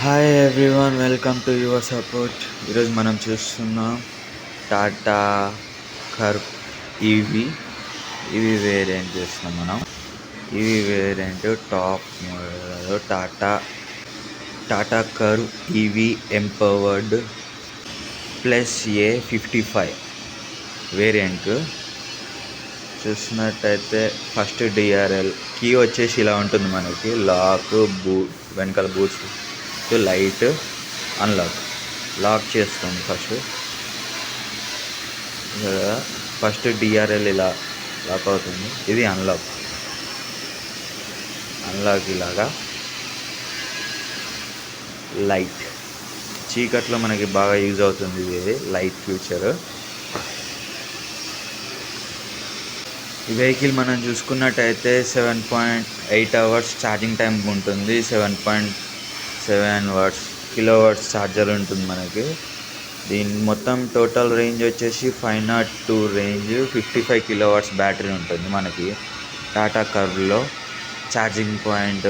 Hi everyone, welcome to your support. ఈరోజు మనం చూస్తున్నాం టాటా కర్వ్ ఈవీ వేరియంట్ చూస్తున్నాం. EV variant top model Tata curve EV empowered plus A55 variant చూసినట్టయితే first DRL key వచ్చేసి ఇలా ఉంటుంది. మనకి లాక్ వెనకాల బూట్స్ లైట్ లాక్ చేస్తుంది. ఫస్ట్ డిఆర్ఎల్ ఇలా లాక్ అవుతుంది. ఇది అన్లాక్ ఇలాగా లైట్ చీకట్లో మనకి బాగా యూజ్ అవుతుంది. ఇది లైట్ ఫ్యూచర్. ఈ వెహికల్ మనం చూసుకున్నట్టయితే 7.8 hours ఛార్జింగ్ టైం ఉంటుంది. 7.7 కిలోవాట్స్ ఛార్జర్ ఉంటుంది మనకి. దీని మొత్తం టోటల్ రేంజ్ వచ్చేసి 502 రేంజ్, 55 కిలోవాట్స్ బ్యాటరీ ఉంటుంది మనకి. టాటా కర్వ్లో ఛార్జింగ్ పాయింట్,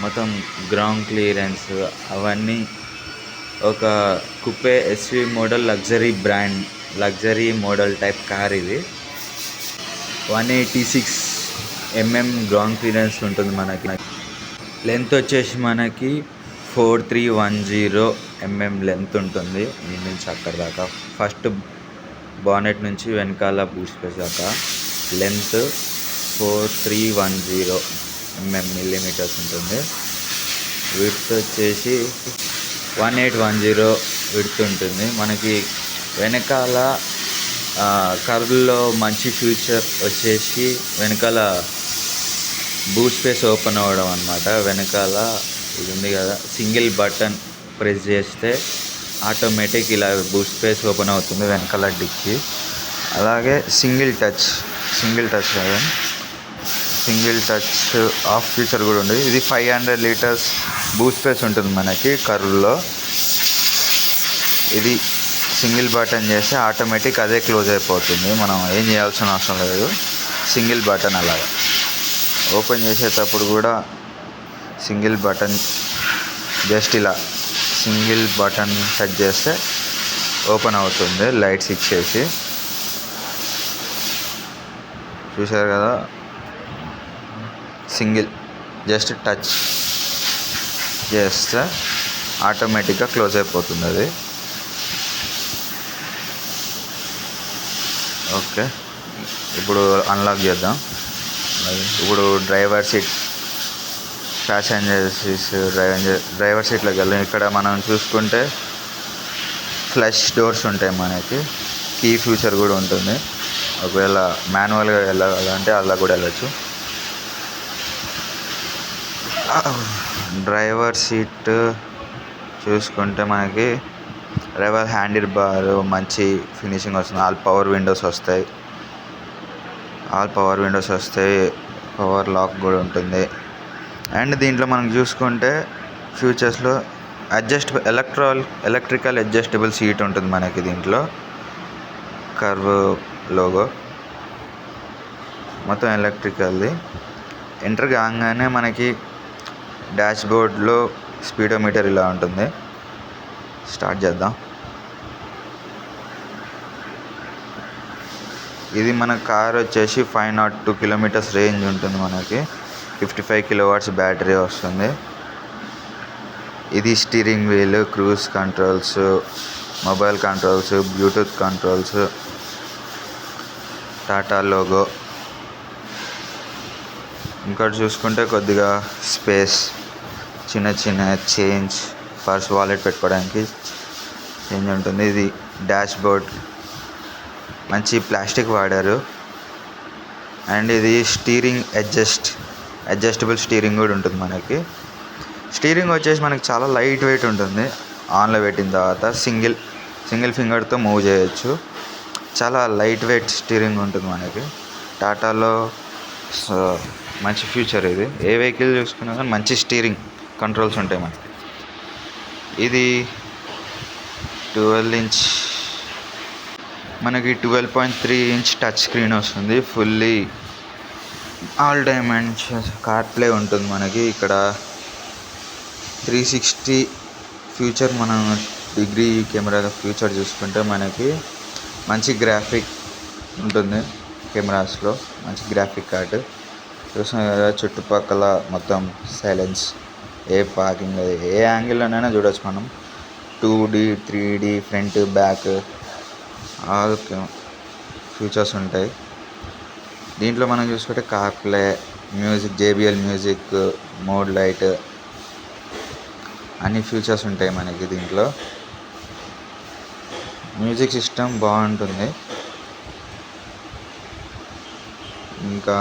మొత్తం గ్రౌండ్ క్లియరెన్స్ అవన్నీ ఒక coupe SUV model luxury model type car. ఇది 186 mm గ్రౌండ్ క్లియరెన్స్ ఉంటుంది మనకి. లెంత్ వచ్చేసి మనకి 4310 mm లెంత్ ఉంటుంది. దీని నుంచి అక్కడ దాకా ఫస్ట్ బానెట్ నుంచి వెనకాల బూట్ స్పేస్ దాకా లెంత్ 4310 mm ఉంటుంది. విడ్త్ వచ్చేసి 1810 విడ్త్ ఉంటుంది మనకి. వెనకాల కర్వ్లో మంచి ఫీచర్ వచ్చేసి వెనకాల బూట్ స్పేస్ ఓపెన్ అవ్వడం అన్నమాట. వెనకాల ఇది ఉంది కదా, సింగిల్ బటన్ ప్రెస్ చేస్తే ఆటోమేటిక్ ఇలా బూట్ స్పేస్ ఓపెన్ అవుతుంది వెనకాల డిక్కి. అలాగే సింగిల్ టచ్ ఆఫ్ ఫీచర్ కూడా ఉంది. ఇది 500 లీటర్స్ బూట్ స్పేస్ ఉంటుంది మనకి కర్వ్లో. ఇది సింగిల్ బటన్ చేస్తే ఆటోమేటిక్ అదే క్లోజ్ అయిపోతుంది. మనం ఏం చేయాల్సిన అవసరం లేదు. సింగిల్ బటన్ అలాగా ఓపెన్ చేసేటప్పుడు కూడా సింగిల్ బటన్ జస్ట్ ఇలా సింగిల్ బటన్ టచ్ చేస్తే ఓపెన్ అవుతుంది. లైట్స్ ఇచ్చేసి చూసారు కదా, సింగిల్ జస్ట్ టచ్ చేస్తే ఆటోమేటిక్గా క్లోజ్ అయిపోతుంది అది. ఓకే, ఇప్పుడు అన్లాక్ చేద్దాం. ఇప్పుడు driver seat, passenger seats, driver సీట్లోకి వెళ్దాం. ఇక్కడ మనం చూసుకుంటే ఫ్లష్ డోర్స్ ఉంటాయి మనకి. కీ ఫ్యూచర్ కూడా ఉంటుంది. ఒకవేళ మాన్యువల్గా వెళ్ళాలంటే అలా కూడా వెళ్ళచ్చు. డ్రైవర్ సీట్ చూసుకుంటే మనకి డ్రైవర్ హ్యాండిల్ బార్ మంచి ఫినిషింగ్ వస్తుంది. ఆల్ పవర్ విండోస్ వస్తాయి. పవర్ లాక్ కూడా ఉంటుంది. అండ్ దీంట్లో మనం చూసుకుంటే ఫ్యూచర్స్లో ఎలక్ట్రికల్ అడ్జస్టబుల్ సీట్ ఉంటుంది మనకి. దీంట్లో కర్వ్ లోగో మొత్తం ఎలక్ట్రికల్ది. ఎంటర్ కాగానే మనకి డాష్ బోర్డ్లో స్పీడోమీటర్ ఇలా ఉంటుంది. స్టార్ట్ చేద్దాం. ఇది మన కార్ వచ్చేసి 502 కిలోమీటర్స్ రేంజ్ ఉంటుంది మనకి. 55 కిలోవాట్స్ బ్యాటరీ వస్తుంది. ఇది steering wheel, cruise controls, mobile controls, bluetooth controls, Tata logo. ఇంకోటి చూసుకుంటే కొద్దిగా స్పేస్, చిన్న చేంజ్, పర్స్, వాలెట్ పెట్టుకోవడానికి చేంజ్ ఉంటుంది. ఇది డాష్ బోర్డ్, మంచి ప్లాస్టిక్ వాడారు. అండ్ ఇది స్టీరింగ్ అడ్జస్టబుల్ స్టీరింగ్ కూడా ఉంటుంది మనకి. స్టీరింగ్ వచ్చేసి మనకి చాలా లైట్ వెయిట్ ఉంటుంది. ఆన్లో పెట్టిన తర్వాత సింగిల్ ఫింగర్తో మూవ్ చేయొచ్చు. చాలా లైట్ వెయిట్ స్టీరింగ్ ఉంటుంది మనకి. టాటాలో మంచి ఫ్యూచర్ ఇది. ఏ వెహికల్ చూసుకున్నా కానీ మంచి స్టీరింగ్ కంట్రోల్స్ ఉంటాయి మనకి. ఇది 12.3 ఇంచ్ టచ్ స్క్రీన్ వస్తుంది. Fully all dimensions car play ఉంటుంది మనకి. ఇక్కడ 360 ఫ్యూచర్ మనం డిగ్రీ కెమెరా ఫ్యూచర్ చూసుకుంటే మనకి మంచి గ్రాఫిక్ ఉంటుంది. కెమెరాస్లో మంచి గ్రాఫిక్ కార్డు చూసాం కదా. చుట్టుపక్కల మొత్తం సైలెన్స్, ఏ పార్కింగ్ లేదు, ఏ యాంగిల్లోనైనా చూడవచ్చు మనం. 2D 3D front back all features ఉంటాయి దీంట్లో. మనం చూసుకుంటే CarPlay, music, JBL music, mode light అన్ని ఫీచర్స్ ఉంటాయి మనకి దీంట్లో. మ్యూజిక్ సిస్టమ్ బాగుంటుంది. ఇంకా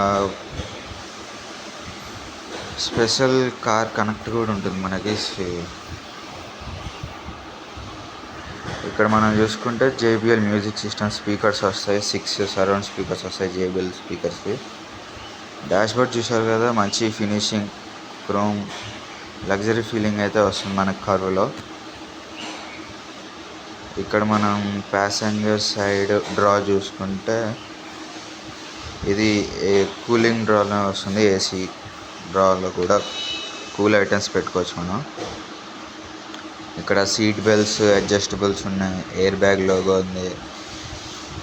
స్పెషల్ కార్ కనెక్ట్ కూడా ఉంటుంది మనకి. ఇక్కడ మనం చూసుకుంటే JBL మ్యూజిక్ సిస్టమ్ స్పీకర్స్ వస్తాయి. 6 సరౌండ్ స్పీకర్స్ వస్తాయి JBL స్పీకర్స్కి. డాష్బోర్డ్ చూసారు కదా, మంచి ఫినిషింగ్, క్రోమ్, లగ్జరీ ఫీలింగ్ అయితే వస్తుంది మనకి కర్వ్లో. ఇక్కడ మనం ప్యాసింజర్ సైడ్ డ్రా చూసుకుంటే ఇది కూలింగ్ డ్రాలో వస్తుంది. AC డ్రాలో కూడా కూల్ ఐటమ్స్ పెట్టుకోవచ్చు మనం. ఇక్కడ సీట్ బెల్ట్స్ అడ్జస్టబుల్స్ ఉన్నాయి. ఎయిర్ బ్యాగ్ లోగో ఉంది.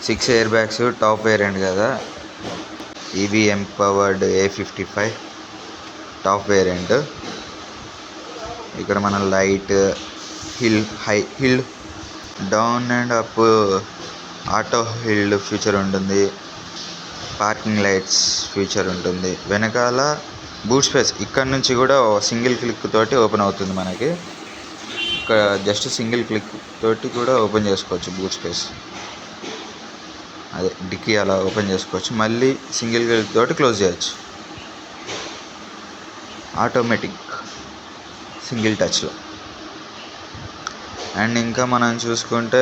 6 ఎయిర్ బ్యాగ్స్, టాప్ వేరియంట్ కదా. EVM powered A55 top variant. ఇక్కడ మన light, hill down and up auto hold feature ఉంటుంది. పార్కింగ్ లైట్స్ ఫీచర్ ఉంటుంది. వెనకాల బూట్ స్పేస్ ఇక్కడ నుంచి కూడా సింగిల్ క్లిక్ తోటి ఓపెన్ అవుతుంది మనకి. ఇక్కడ జస్ట్ సింగిల్ క్లిక్ తోటి కూడా ఓపెన్ చేసుకోవచ్చు బూట్ స్పేస్. అదే డిక్కీ అలా ఓపెన్ చేసుకోవచ్చు. మళ్ళీ సింగిల్ క్లిక్ తోటి క్లోజ్ చేయొచ్చు. ఆటోమేటిక్ సింగిల్ టచ్లో. అండ్ ఇంకా మనం చూసుకుంటే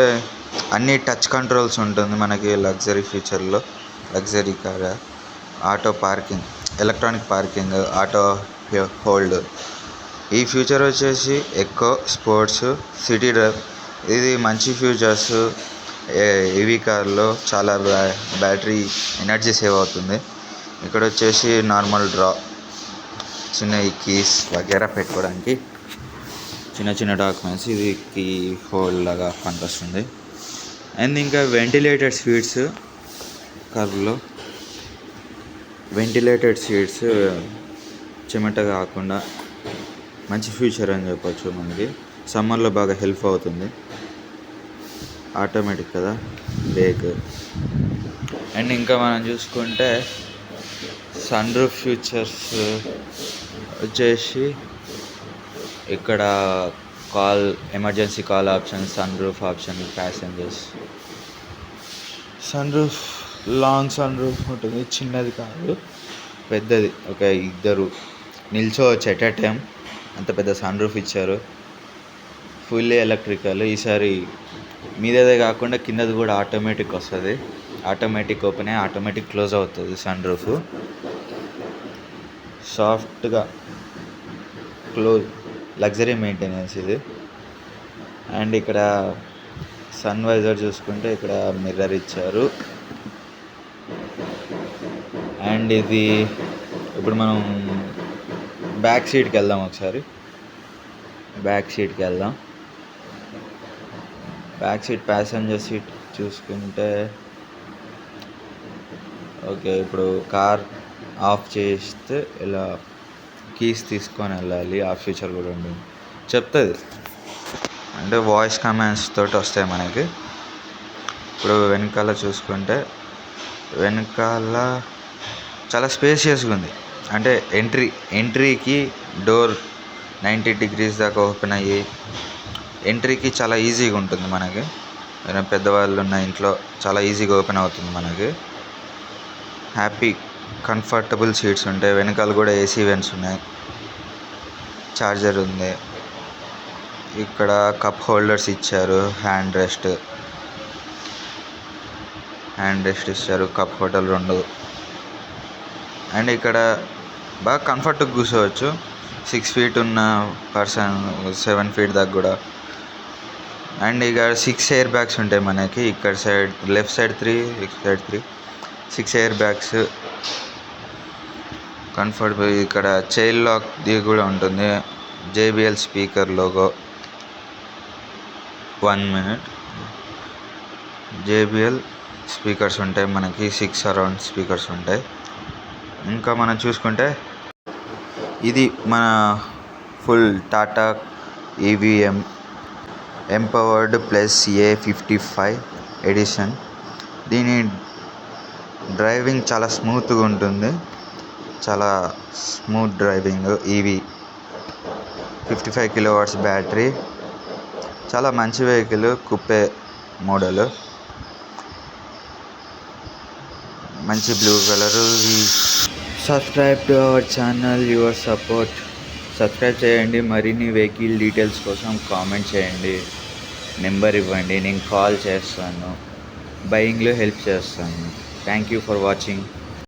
అన్ని టచ్ కంట్రోల్స్ ఉంటుంది మనకి లగ్జరీ ఫీచర్లో. Luxury car, auto parking, electronic parking, auto hold. ఈ ఫ్యూచర్ వచ్చేసి ఎకో స్పోర్ట్స్, సిటీ డ్రైవ్. ఇది మంచి ఫీచర్స్. ఈవీ కార్లో చాలా బ్యాటరీ ఎనర్జీ సేవ్ అవుతుంది. ఇక్కడ వచ్చేసి నార్మల్ డ్రా, చిన్న కీస్ వగేరా పెట్టుకోవడానికి, చిన్న చిన్న డాక్యుమెంట్స్. ఇది కీ హోల్డ్ లాగా పనికొస్తుంది. అండ్ ఇంకా వెంటిలేటెడ్ సీట్స్ కార్లో. వెంటిలేటెడ్ సీట్స్ చెమట కాకుండా మంచి ఫ్యూచర్ అని చెప్పొచ్చు మనకి. సమ్మర్లో బాగా హెల్ప్ అవుతుంది. ఆటోమేటిక్ కదా బ్రేక్. అండ్ ఇంకా మనం చూసుకుంటే సన్ రూఫ్ ఫీచర్స్ వచ్చేసి ఇక్కడ emergency call option, sunroof option, passengers. Sunroof long sunroof ఉంటుంది. చిన్నది కాదు, పెద్దది. ఒక ఇద్దరు నిల్చోవచ్చు ఎట్ ఎ టైం. అంత పెద్ద సన్ రూఫ్ ఇచ్చారు. Fully electrical. ఈసారి మీదే కాకుండా కిందది కూడా ఆటోమేటిక్ వస్తుంది. ఆటోమేటిక్ ఓపెన్ అయ్యి ఆటోమేటిక్ క్లోజ్ అవుతుంది సన్ రూఫ్. సాఫ్ట్గా క్లోజ్, లగ్జరీ మెయింటెనెన్స్ ఇది. అండ్ ఇక్కడ సన్ వైజర్ చూసుకుంటే ఇక్కడ మిర్రర్ ఇచ్చారు. అండ్ ఇది ఇప్పుడు మనం బ్యాక్ సీట్కి వెళ్దాం. ఒకసారి బ్యాక్ సీట్కి వెళ్దాం. బ్యాక్ సీట్ ప్యాసింజర్ సీట్ చూసుకుంటే ఓకే. ఇప్పుడు కార్ ఆఫ్ చేస్తే ఇలా కీస్ తీసుకొని వెళ్ళాలి. ఆ ఫీచర్ కూడా ఉంటుంది, చెప్తుంది. అంటే వాయిస్ కమాండ్స్ తోటి వస్తాయి మనకి. ఇప్పుడు వెనకాల చూసుకుంటే వెనకాల చాలా స్పేషియస్గా ఉంది. అంటే ఎంట్రీకి డోర్ 90 degrees దాకా ఓపెన్ అయ్యి ఎంట్రీకి చాలా ఈజీగా ఉంటుంది మనకి. పెద్దవాళ్ళు ఉన్న ఇంట్లో చాలా ఈజీగా ఓపెన్ అవుతుంది మనకి. హ్యాపీ కంఫర్టబుల్ సీట్స్ ఉంటాయి. వెనకాల కూడా AC వెంట్స్ ఉన్నాయి. చార్జర్ ఉంది. ఇక్కడ కప్ హోల్డర్స్ ఇచ్చారు. హ్యాండ్ రెస్ట్ ఇచ్చారు. Cup holder 2. అండ్ ఇక్కడ బాగా కంఫర్ట్గా కూర్చోవచ్చు. 6 feet ఉన్న పర్సన్ 7 feet దాకా కూడా. అండ్ ఇక్కడ 6 ఎయిర్ బ్యాగ్స్ ఉంటాయి మనకి. ఇక్కడ side left side 3, side 3, 6 air bags. Comfortable. ఇక్కడ చైల్డ్ లాక్ది కూడా ఉంటుంది. JBL speaker logo. 1 minute. JBL speakers ఉంటాయి మనకి, 6 సరౌండ్ స్పీకర్స్ ఉంటాయి. ఇంకా మనం చూసుకుంటే ఇది మన full Tata EVM empowered plus A55 edition. దీని డ్రైవింగ్ చాలా స్మూత్గా ఉంటుంది, చాలా స్మూత్ డ్రైవింగ్. 55 kW బ్యాటరీ, చాలా మంచి వెహికల్, కుప్పే మోడల్, మంచి blue colour. Subscribe to our channel, your support. Subscribe చేయండి. మరిన్ని వెహికల్ డీటెయిల్స్ కోసం కామెంట్ చేయండి, నెంబర్ ఇవ్వండి, నేను కాల్ చేస్తాను, బయింగ్లో హెల్ప్ చేస్తాను. Thank you for watching.